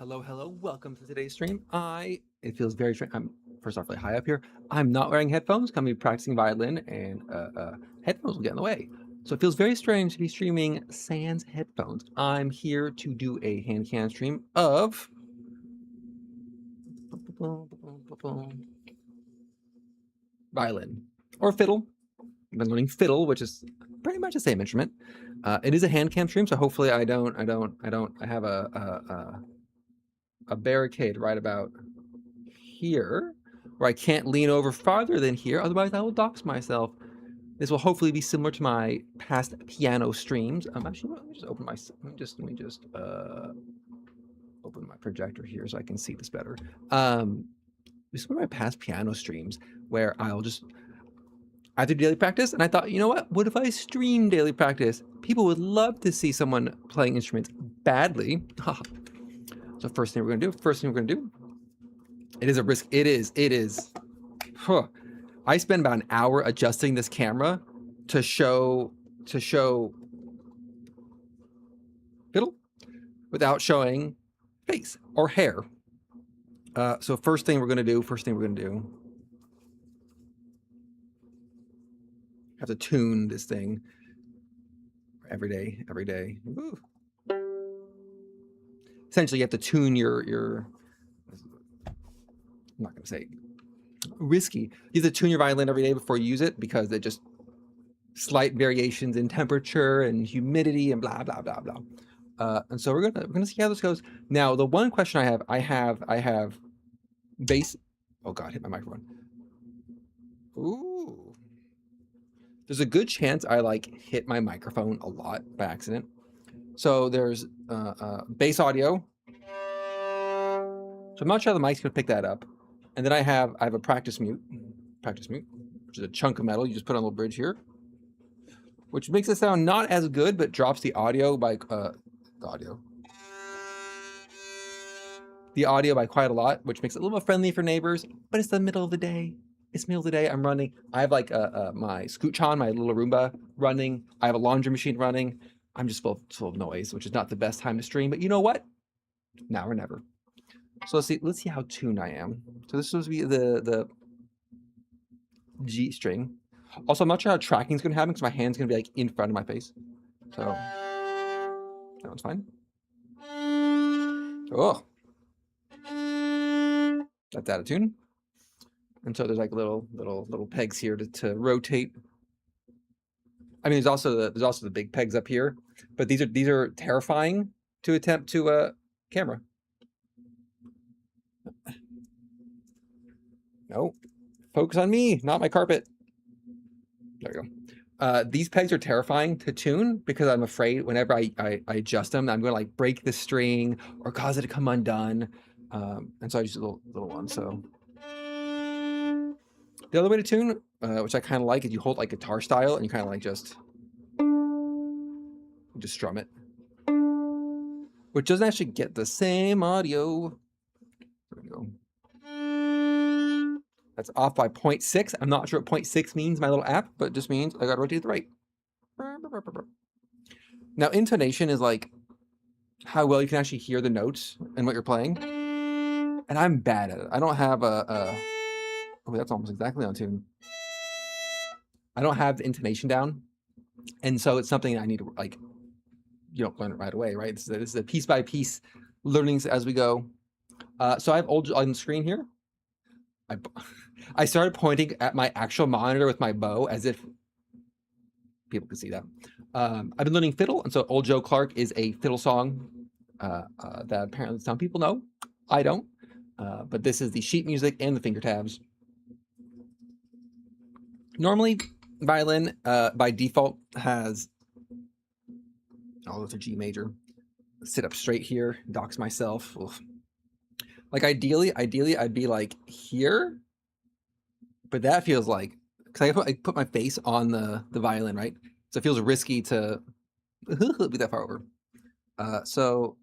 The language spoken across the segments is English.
Hello. Welcome to today's stream. It feels very strange. I'm first off really high up here. I'm not wearing headphones. I'm gonna be practicing violin, and headphones will get in the way. So it feels very strange to be streaming sans headphones. I'm here to do a hand can stream of violin or fiddle. I've been learning fiddle, which is pretty much the same instrument. It is a hand cam stream, so hopefully I have a barricade right about here where I can't lean over farther than here, otherwise I will dox myself. This will hopefully be similar to my past piano streams. Actually, let me just open my open my projector here so I can see this better. This is one of my past piano streams where I do daily practice, and I thought, you know what if I stream daily practice? People would love to see someone playing instruments badly. So first thing we're gonna do, it is a risk. It is. I spend about an hour adjusting this camera to show fiddle without showing face or hair. So first thing we're gonna do, have to tune this thing every day. Woo. Essentially, you have to tune your I'm not going to say risky. You have to tune your violin every day before you use it, because they're just slight variations in temperature and humidity and blah blah blah blah. And so we're gonna see how this goes. Now, the one question I have bass. Oh God, hit my microphone. Ooh, there's a good chance I hit my microphone a lot by accident. So there's bass audio. So I'm not sure how the mic's gonna pick that up. And then I have a practice mute, which is a chunk of metal. You just put on a little bridge here, which makes it sound not as good, but drops the audio by quite a lot, which makes it a little more friendly for neighbors. But it's the middle of the day. I'm running. I have my Scooch-on, my little Roomba running. I have a laundry machine running. I'm just full of noise, which is not the best time to stream. But you know what? Now or never. So let's see how tuned I am. So this was the G string. Also, I'm not sure how tracking is going to happen because my hand's going to be in front of my face. So that one's fine. Oh, that's out of tune. And so there's little pegs here to rotate. I mean, there's also the big pegs up here, but these are terrifying to attempt to camera. No, focus on me, not my carpet. There you go. These pegs are terrifying to tune because I'm afraid whenever I adjust them, I'm going to break the string or cause it to come undone. And so I use a little one. So the other way to tune, which I kind of like, is you hold guitar style and you kind of just strum it, which doesn't actually get the same audio. There we go. That's off by 0.6. I'm not sure what 0.6 means, my little app, but it just means I got to rotate to the right. Now, intonation is how well you can actually hear the notes and what you're playing. And I'm bad at it. I don't have oh, that's almost exactly on tune. I don't have the intonation down. And so it's something I need to, you don't learn it right away, right? This is a piece by piece learnings as we go. So I have old on the screen here. I started pointing at my actual monitor with my bow as if people could see that. I've been learning fiddle, and so Old Joe Clark is a fiddle song that apparently some people know. I don't, but this is the sheet music and the finger tabs. Normally, violin by default has, it's a G major. Sit up straight here, dox myself. Oof. Ideally, I'd be here, but that feels because I put my face on the violin, right? So it feels risky to be that far over. So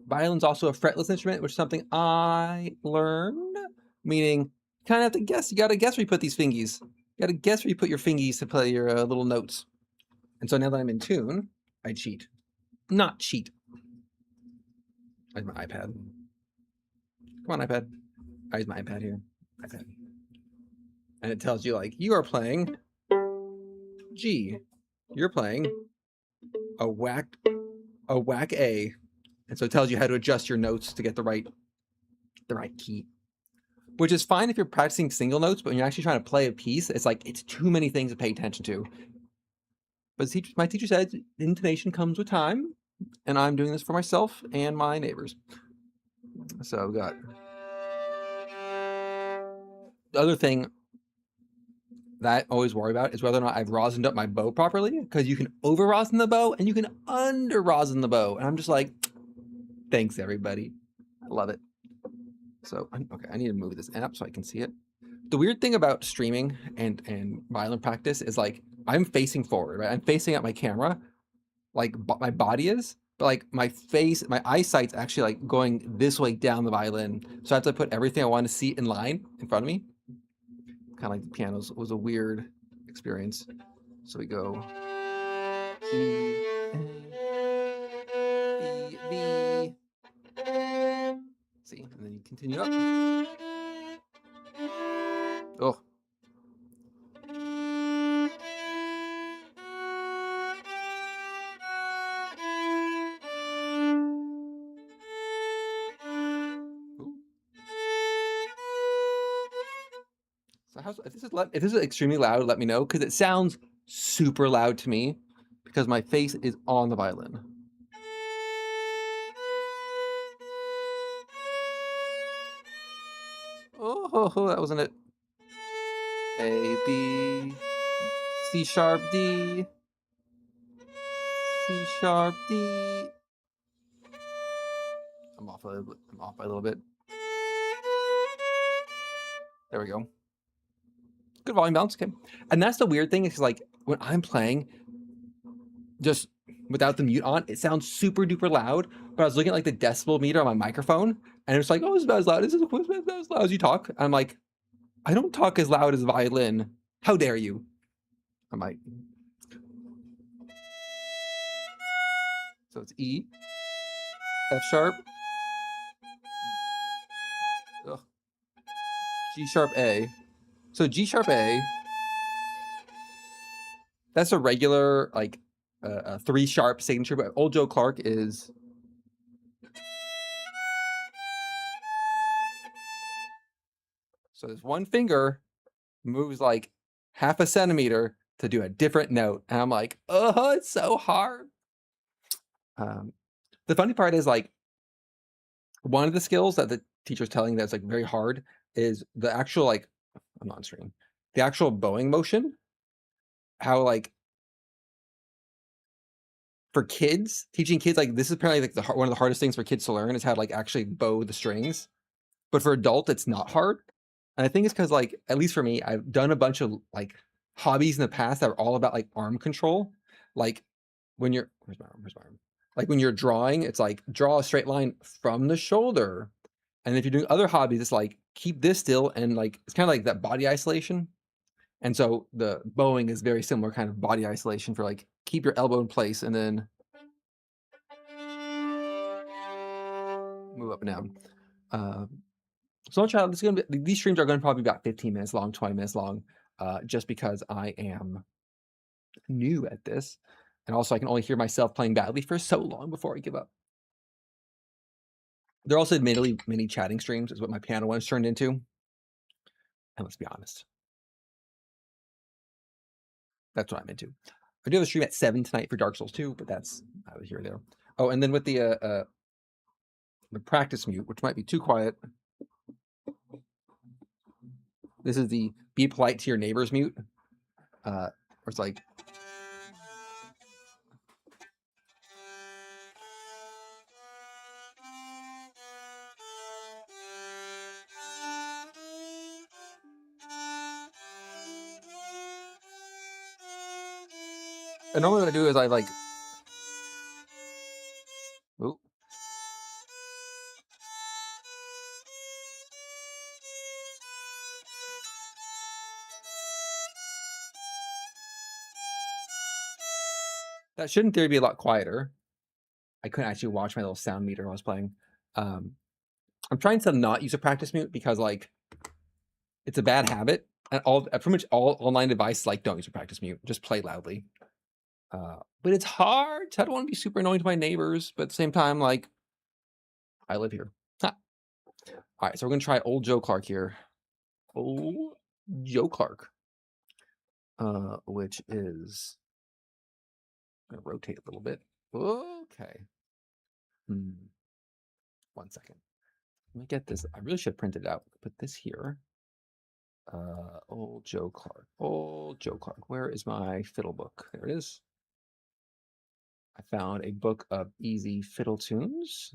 violin's also a fretless instrument, which is something I learned, meaning you kind of have to guess. You got to guess where you put these fingies. You got to guess where you put your fingies to play your little notes. And so now that I'm in tune, I cheat. Not cheat. Like my iPad. Come on, iPad. I use my iPad here. iPad. And it tells you like you are playing G. You're playing a whack A. And so it tells you how to adjust your notes to get the right key. Which is fine if you're practicing single notes, but when you're actually trying to play a piece, it's like it's too many things to pay attention to. But my teacher said intonation comes with time, and I'm doing this for myself and my neighbors. So I've got the other thing that I always worry about is whether or not I've rosined up my bow properly, because you can over rosin the bow and you can under rosin the bow, and I'm just like, thanks everybody, I love it. So okay, I need to move this app so I can see it. The weird thing about streaming and violin practice is like I'm facing forward, right? I'm facing at my camera, like my body is, but like my face, my eyesight's actually like going this way down the violin. So I have to put everything I want to see in line in front of me. Kind of like the pianos was a weird experience. So we go E, A, B, B. See, and then you continue up. Oh. So if this is extremely loud, let me know, because it sounds super loud to me because my face is on the violin. Oh, that wasn't it. A, B, C sharp, D, C sharp, D. I'm off by a little bit. There we go. Good volume balance, okay. And that's the weird thing is like when I'm playing, just without the mute on, it sounds super duper loud. But I was looking at like the decibel meter on my microphone, and it's like, oh, it's about as loud. This is about as loud as you talk. And I'm like, I don't talk as loud as violin. How dare you? I'm like, so it's E, F sharp, ugh, G sharp A. So G sharp A, that's a regular like a 3 sharp signature, but old Joe Clark is. So this one finger moves like half a centimeter to do a different note. And I'm like, oh, it's so hard. The funny part is like, one of the skills that the teacher's telling that's like very hard is the actual like, I'm not on stream, the actual bowing motion. How like, for kids, teaching kids, like this is apparently like one of the hardest things for kids to learn is how to like actually bow the strings. But for adult, it's not hard. And I think it's because like, at least for me, I've done a bunch of like hobbies in the past that are all about like arm control. Like when you're, where's my arm? Like when you're drawing, it's like draw a straight line from the shoulder. And if you're doing other hobbies, it's like keep this still, and like it's kind of like that body isolation. And so the bowing is very similar kind of body isolation for like keep your elbow in place and then move up and down. So I'll try. These streams are going to probably be about 15 minutes long, 20 minutes long, just because I am new at this, and also I can only hear myself playing badly for so long before I give up. They're also admittedly mini chatting streams, is what my piano one has turned into. And let's be honest, that's what I'm into. I do have a stream at 7 tonight for Dark Souls 2, but that's either here or there. Oh, and then with the practice mute, which might be too quiet. This is the be polite to your neighbors mute. Where it's like, and normally what I do is I like, ooh. That should in theory be a lot quieter. I couldn't actually watch my little sound meter while I was playing. I'm trying to not use a practice mute because like it's a bad habit. And pretty much all online devices like don't use a practice mute. Just play loudly. But it's hard. I don't want to be super annoying to my neighbors, but at the same time, like I live here. Ha. All right, so we're gonna try old Joe Clark here. Old Joe Clark, which is I'm gonna rotate a little bit. Okay. 1 second. Let me get this. I really should print it out. Put this here. Old Joe Clark. Old Joe Clark. Where is my fiddle book? There it is. I found a book of easy fiddle tunes.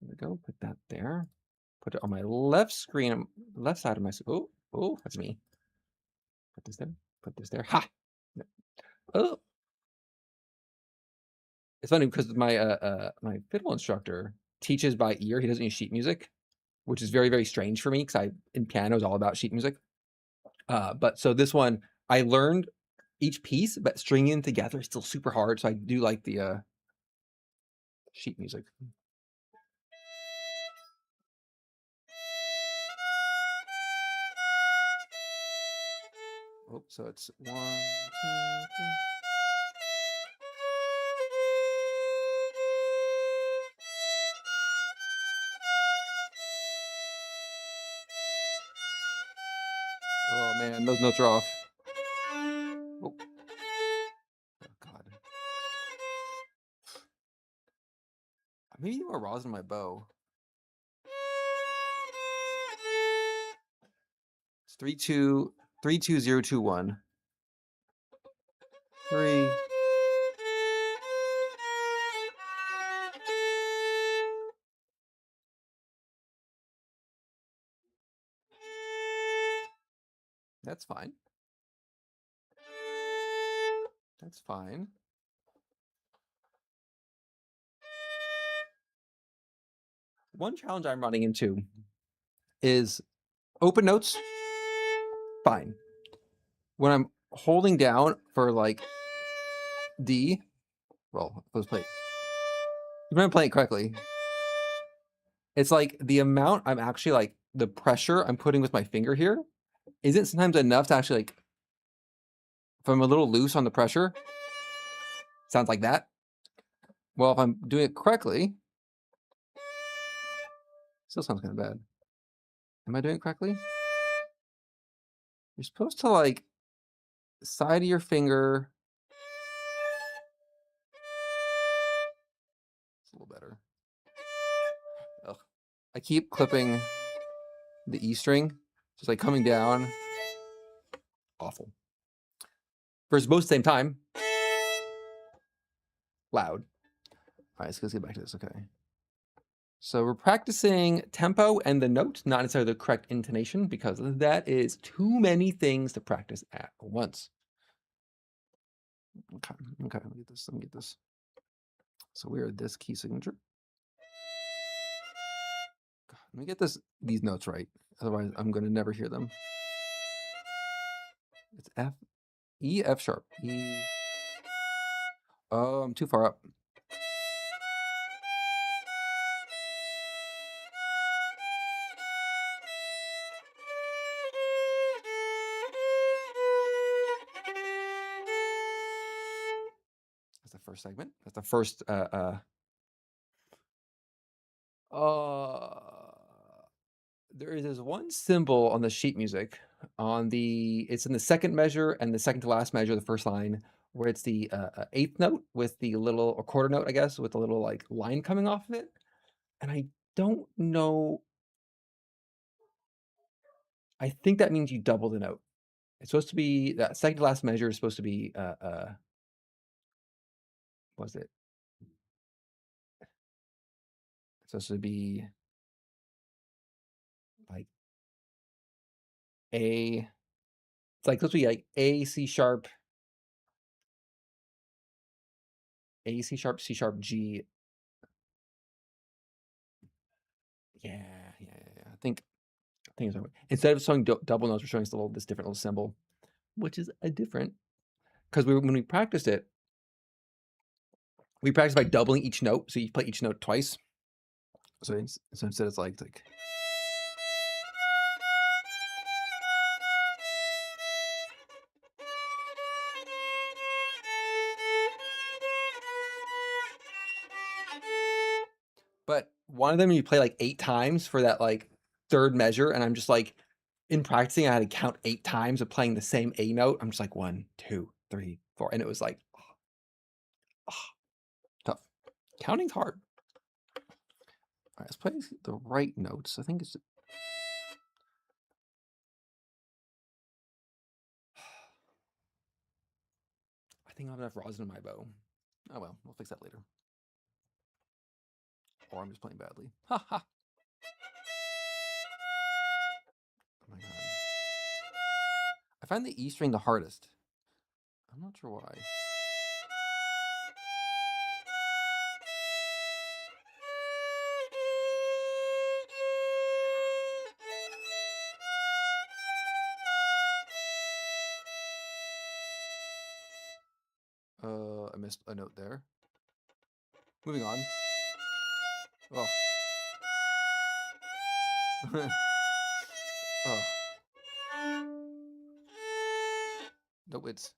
There we go. Put that there. Put it on my left screen, left side of my. Oh, that's me. Put this there. Put this there. Ha! Oh, it's funny because my my fiddle instructor teaches by ear. He doesn't use sheet music, which is very, very strange for me because I in piano is all about sheet music. But so this one I learned each piece, but stringing them together is still super hard. So I do like the sheet music. Oh, so it's 1, 2, 3. Oh man, those notes are off. Oh, God. Maybe more rosin in my bow. It's 3 2 3 2 0 2 1 3. That's fine. That's fine. One challenge I'm running into is open notes. Fine. When I'm holding down for like D, well, let's play. If I'm playing it correctly, it's like the amount I'm actually like the pressure I'm putting with my finger here isn't sometimes enough to actually like. If I'm a little loose on the pressure, sounds like that. Well, if I'm doing it correctly, still sounds kind of bad. Am I doing it correctly? You're supposed to like side of your finger. It's a little better. Ugh. I keep clipping the E string, just like coming down. Awful. Versus both at the same time. Loud. All right, so let's get back to this. Okay. So we're practicing tempo and the note, not necessarily the correct intonation, because that is too many things to practice at once. Okay, let me get this. So we are this key signature. God, let me get these notes right. Otherwise, I'm going to never hear them. It's F, E, F sharp, E. Oh, I'm too far up. That's the first segment. That's the first. There is this one symbol on the sheet music it's in the second measure and the second to last measure, the first line, where it's the eighth note with the little or quarter note, I guess, with the little like line coming off of it. And I don't know. I think that means you double the note. It's supposed to be that second to last measure is supposed to be what's it? It's supposed to be like A. It's like supposed to be like A, C sharp, A, C sharp, C sharp, G. Yeah. I think it's instead of showing double notes, we're showing this different little symbol, which is a different because when we practiced it, we practiced by doubling each note. So you play each note twice. So instead it's like but one of them you play like 8 times for that like third measure, and I'm just like in practicing I had to count 8 times of playing the same A note. I'm just like 1, 2, 3, 4, and it was like tough. Counting's hard. All right, let's play the right notes. I think it's I think I have enough rosin in my bow. Oh well, we'll fix that later. Or I'm just playing badly. Ha ha. Oh my god. I find the E string the hardest. I'm not sure why. I missed a note there. Moving on. Oh. Oh. No, it's.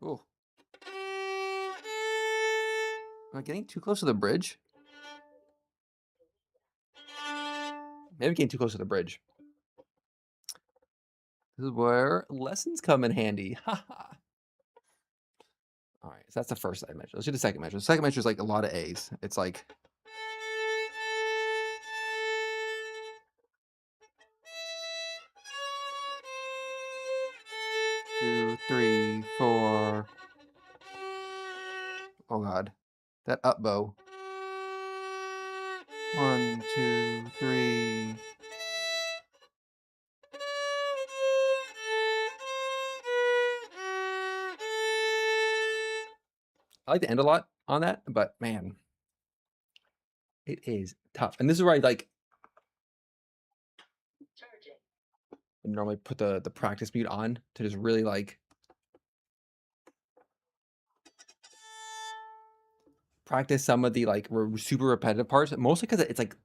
Oh. Am I getting too close to the bridge? Maybe I'm getting too close to the bridge. This is where lessons come in handy. Haha. All right, so that's the first side measure. Let's do the second measure. The second measure is like a lot of A's. It's like. 2, 3, 4. Oh god, that up bow. 1, 2, 3. I like to end a lot on that, but man, it is tough. And this is where I like normally put the practice mute on to just really like practice some of the like super repetitive parts, mostly because it's like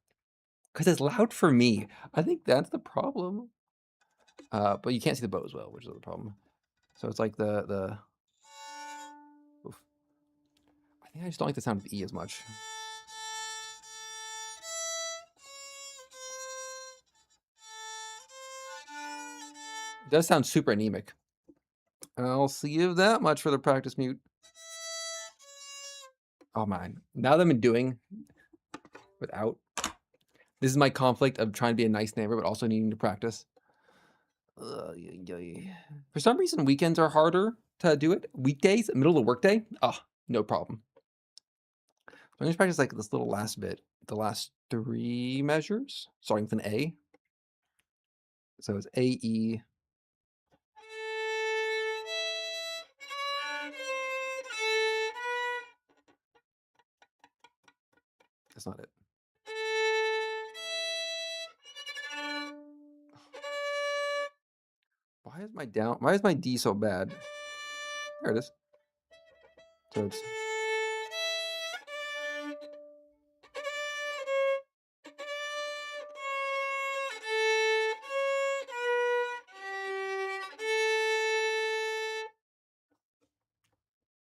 because it's loud for me. I think that's the problem. But you can't see the bow as well, which is the problem. So it's like the. Oof. I think I just don't like the sound of E as much. It does sound super anemic. I'll give that much for the practice mute. Oh man, now that I've been doing without, this is my conflict of trying to be a nice neighbor, but also needing to practice. For some reason, weekends are harder to do it. Weekdays, middle of the workday, no problem. I'm going to practice like this little last bit, the last 3 measures, starting with an A. So it's A, E. That's not it. Why is my D so bad? There it is. So it's.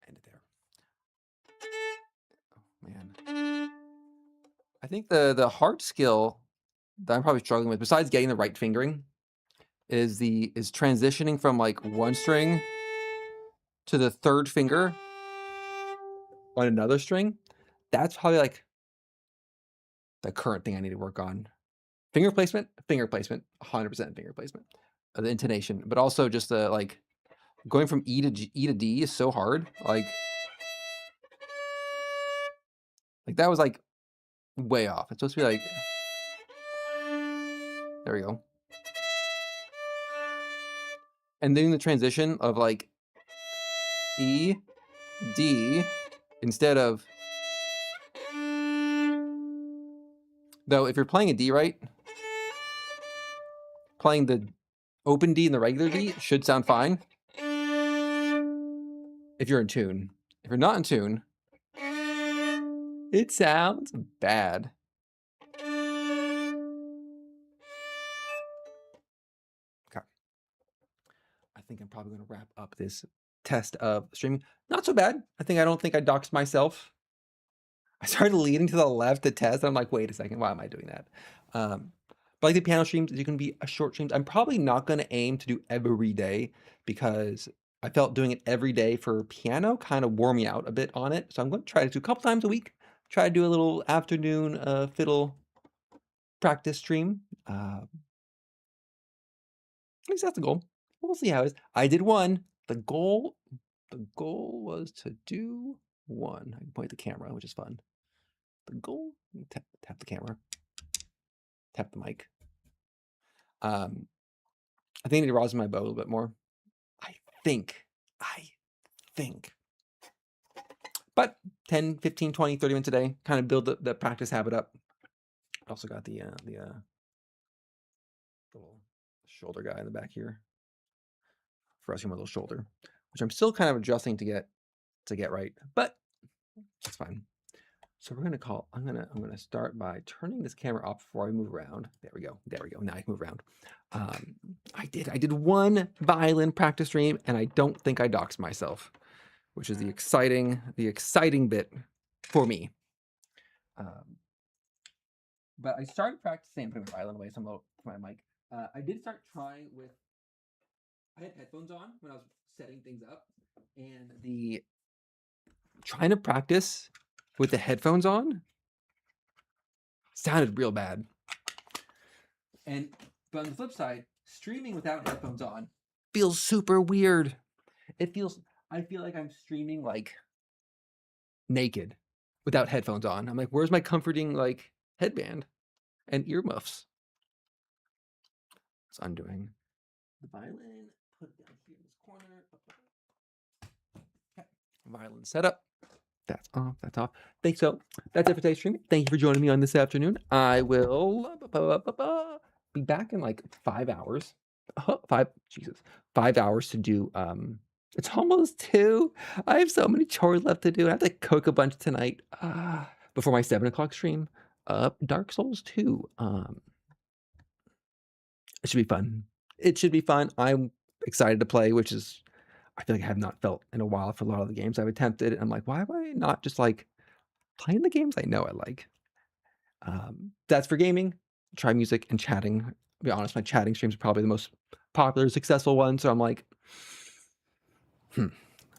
End it there. Oh man. I think the hard skill that I'm probably struggling with, besides getting the right fingering, is transitioning from like one string to the third finger on another string. That's probably like the current thing I need to work on. Finger placement, 100% finger placement. The intonation, but also just the like going from E to D is so hard. Like that was like way off. It's supposed to be like, there we go. And doing the transition of like E, D, instead of, though if you're playing a D right, playing the open D and the regular D should sound fine if you're in tune. If you're not in tune, it sounds bad. Okay. I think I'm probably gonna wrap up this test of streaming. Not so bad. I don't think I doxed myself. I started leaning to the left to test. I'm like, wait a second, why am I doing that? But like the piano streams, you can be a short streams. I'm probably not going to aim to do every day because I felt doing it every day for piano kind of wore me out a bit on it. So I'm going to try to do a couple times a week. Try to do a little afternoon fiddle practice stream. At least that's the goal. We'll see how it is. I did one. The goal was to do one. I can point the camera, which is fun. The goal, tap the camera, tap the mic. I think I need to rosin my bow a little bit more. I think. But 10, 15, 20, 30 minutes a day, kind of build the practice habit up. I also got the little shoulder guy in the back here for resting my little shoulder, which I'm still kind of adjusting to get right, but it's fine. So we're gonna I'm gonna start by turning this camera off before I move around. There we go. Now I can move around. I did one violin practice stream, and I don't think I doxed myself, which is the exciting bit for me. But I started practicing putting my violin away, so I'm low for my mic. I did start trying with. I had headphones on when I was setting things up, and trying to practice with the headphones on sounded real bad. But on the flip side, streaming without headphones on feels super weird. I feel like I'm streaming like naked without headphones on. I'm like, where's my comforting like headband and earmuffs? So I'm doing the violin, put it down here in this corner. Okay. Violin setup. That's off. Thanks. So that's it for today's stream. Thank you for joining me on this afternoon. I will be back in like 5 hours. 5 hours to do. It's almost 2. I have so many chores left to do. I have to cook a bunch tonight before my 7 o'clock stream. Dark Souls 2. It should be fun. I'm excited to play, which is I feel like I have not felt in a while for a lot of the games I've attempted. I'm like, why am I not just like playing the games I know I like? That's for gaming. Try music and chatting. To be honest, my chatting streams are probably the most popular, successful one. So I'm like,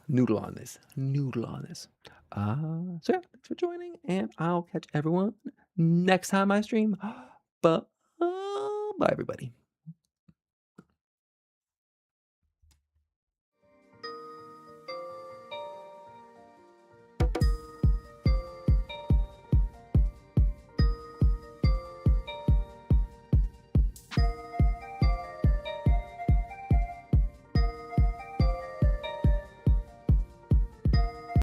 noodle on this. So yeah, thanks for joining, and I'll catch everyone next time I stream. Bye, everybody.